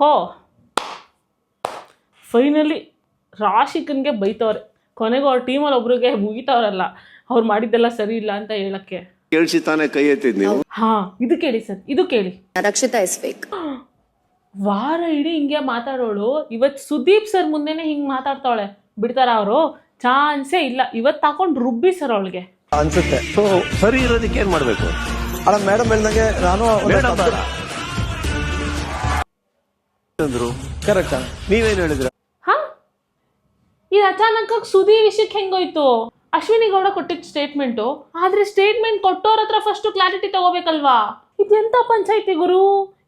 ಹೋ ಫೈನಲಿ ರಾಶಿಕನ್ಗೆ ಬೈತವ್ರೆ. ಕೊನೆಗೂ ಅವ್ರ ಟೀಮಲ್ಲಿ ಒಬ್ರಿಗೆ ಮುಗಿತವ್ರಲ್ಲ, ಅವ್ರು ಮಾಡಿದ್ದೆಲ್ಲ ಸರಿ ಇಲ್ಲ ಅಂತ ಹೇಳಕ್ಕೆ. ಕೇಳಿಸಿ ತಾನೇ ಕೈ ಎತ್ತಿದ್ ನೀವು. ಹಾ ಇದು ಕೇಳಿ ಸರ್, ಇದು ಕೇಳಿ. Rakshita is fake. ವಾರ ಇಡೀ ಹಿಂಗೆ ಮಾತಾಡೋಳು ಇವತ್ತು ಸುದೀಪ್ ಸರ್ ಮುಂದೆನೆ ಹಿಂಗ್ ಮಾತಾಡ್ತಾವಳೆ. ಬಿಡ್ತಾರ ಅವರು? ಚಾನ್ಸೇ ಇಲ್ಲ. ಇವತ್ತು ಹಾಕೊಂಡು ರುಬ್ಬಿ ಸರ್ ಅವಳಿಗೆ ಅನ್ಸುತ್ತೆ. ಸೊ ಸರಿ ಇರೋದಕ್ಕೆ ಏನ್ ಮಾಡ್ಬೇಕು? ಅಲ್ಲ ಮೇಡಮ್ ಹೇಳ್ದಂಗೆ ನಾನು ಕರೆಕ್ಟ್. ನೀವೇನ್ ಹೇಳಿದ್ರ? ಹಾ ಇದು ಅಚಾನಕ್ ಸುದಿ ವಿಷಯಕ್ಕೆ ಹೆಂಗೋಯ್ತು? ಅಶ್ವಿನಿ ಗೌಡ ಕೊಟ್ಟಿದ್ದ ಸ್ಟೇಟ್ಮೆಂಟು, ಆದ್ರೆ ಸ್ಟೇಟ್ಮೆಂಟ್ ಕೊಟ್ಟೋರ ಹತ್ರ ಫಸ್ಟ್ ಕ್ಲಾರಿಟಿ ತಗೋಬೇಕಲ್ವಾ? ಇದೆಂತ ಪಂಚಾಯತಿ ಗುರು?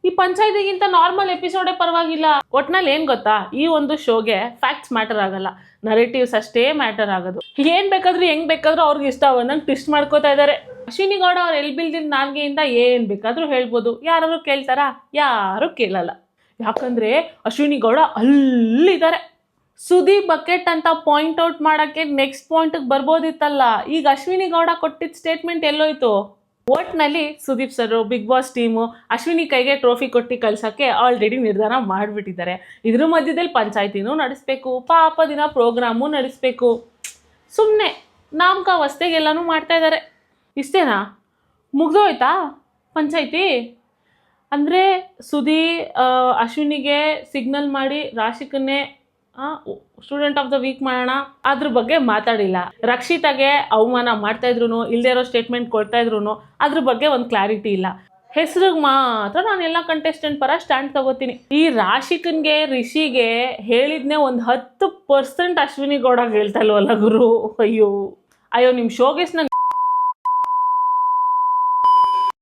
ಈ ಪಂಚಾಯತಿಗಿಂತ ನಾರ್ಮಲ್ ಎಪಿಸೋಡೇ ಪರವಾಗಿಲ್ಲ. ಒಟ್ನಲ್ಲಿ ಏನ್ ಗೊತ್ತಾ, ಈ ಒಂದು ಶೋಗೆ ಫ್ಯಾಕ್ಟ್ಸ್ ಮ್ಯಾಟರ್ ಆಗಲ್ಲ, ನರೇಟಿವ್ಸ್ ಅಷ್ಟೇ ಮ್ಯಾಟರ್ ಆಗೋದು. ಏನ್ ಬೇಕಾದ್ರೂ ಹೆಂಗ್ ಬೇಕಾದ್ರೂ ಅವ್ರಿಗೆ ಇಷ್ಟ ಬಂದಂಗೆ ಟ್ವಿಸ್ಟ್ ಮಾಡ್ಕೋತಾ ಇದಾರೆ. ಅಶ್ವಿನಿ ಗೌಡ ಅವ್ರು ಎಲ್ ಬಿಲ್ದಿನ ನಾಲ್ಗೆಯಿಂದ ಏನ್ ಬೇಕಾದ್ರೂ ಹೇಳ್ಬೋದು. ಯಾರು ಕೇಳ್ತಾರಾ? ಯಾರು ಕೇಳಲ್ಲ. ಯಾಕಂದ್ರೆ ಅಶ್ವಿನಿ ಗೌಡ ಅಲ್ಲಿದ್ದಾರೆ. ಸುದಿ ಬಕೆಟ್ ಅಂತ ಪಾಯಿಂಟ್ ಔಟ್ ಮಾಡಕ್ಕೆ ನೆಕ್ಸ್ಟ್ ಪಾಯಿಂಟ್ಗೆ ಬರ್ಬೋದಿತ್ತಲ್ಲ. ಈಗ ಅಶ್ವಿನಿ ಗೌಡ ಕೊಟ್ಟಿದ್ದ ಸ್ಟೇಟ್ಮೆಂಟ್ ಎಲ್ಲೋಯ್ತು? ಒಟ್ನಲ್ಲಿ Sudeep sir, big boss team Ashwini ಕೈಗೆ ಟ್ರೋಫಿ ಕೊಟ್ಟು ಕಳ್ಸೋಕ್ಕೆ ಆಲ್ರೆಡಿ ನಿರ್ಧಾರ ಮಾಡಿಬಿಟ್ಟಿದ್ದಾರೆ. ಇದ್ರ ಮಧ್ಯದಲ್ಲಿ ಪಂಚಾಯತಿನೂ ನಡೆಸಬೇಕು, ಪಾಪ ದಿನ ಪ್ರೋಗ್ರಾಮು ನಡೆಸಬೇಕು. ಸುಮ್ಮನೆ ನಾಮಕಾವಸ್ಥೆಗೆಲ್ಲನೂ ಮಾಡ್ತಾ ಇದ್ದಾರೆ. ಇಷ್ಟೇನಾ? ಮುಗ್ದೋಯ್ತಾ ಪಂಚಾಯತಿ? ಅಂದರೆ ಸುದಿ ಅಶ್ವಿನಿಗೆ ಸಿಗ್ನಲ್ ಮಾಡಿ ರಾಶಿಕನ್ನೇ ಸ್ಟೂಡೆಂಟ್ ಆಫ್ ದ ವೀಕ್ ಮಾಡೋಣ ಅದ್ರ ಬಗ್ಗೆ ಮಾತಾಡಿಲ್ಲ. ರಕ್ಷಿತಾಗೆ ಅವಮಾನ ಮಾಡ್ತಾ ಇದ್ರು, ಇಲ್ಲದೆ ಇರೋ ಸ್ಟೇಟ್ಮೆಂಟ್ ಕೊಡ್ತಾ ಇದ್ರು, ಅದ್ರ ಬಗ್ಗೆ ಒಂದು ಕ್ಲಾರಿಟಿ ಇಲ್ಲ. ಹೆಸರಿಗೆ ಮಾತ್ರ ನಾನು ಎಲ್ಲ ಕಂಟೆಸ್ಟೆಂಟ್ ಪರ ಸ್ಟ್ಯಾಂಡ್ ತಗೋತೀನಿ. ಈ ರಾಶಿಕನ್ಗೆ ರಿಷಿಗೆ ಹೇಳಿದ್ನೇ ಒಂದು 10% ಅಶ್ವಿನಿ ಗೌಡ ಹೇಳ್ತಾ ಇಲ್ವಲ್ಲ ಗುರು. ಅಯ್ಯೋ ನಿಮ್ಮ ಶೋಗೇಶ್ನ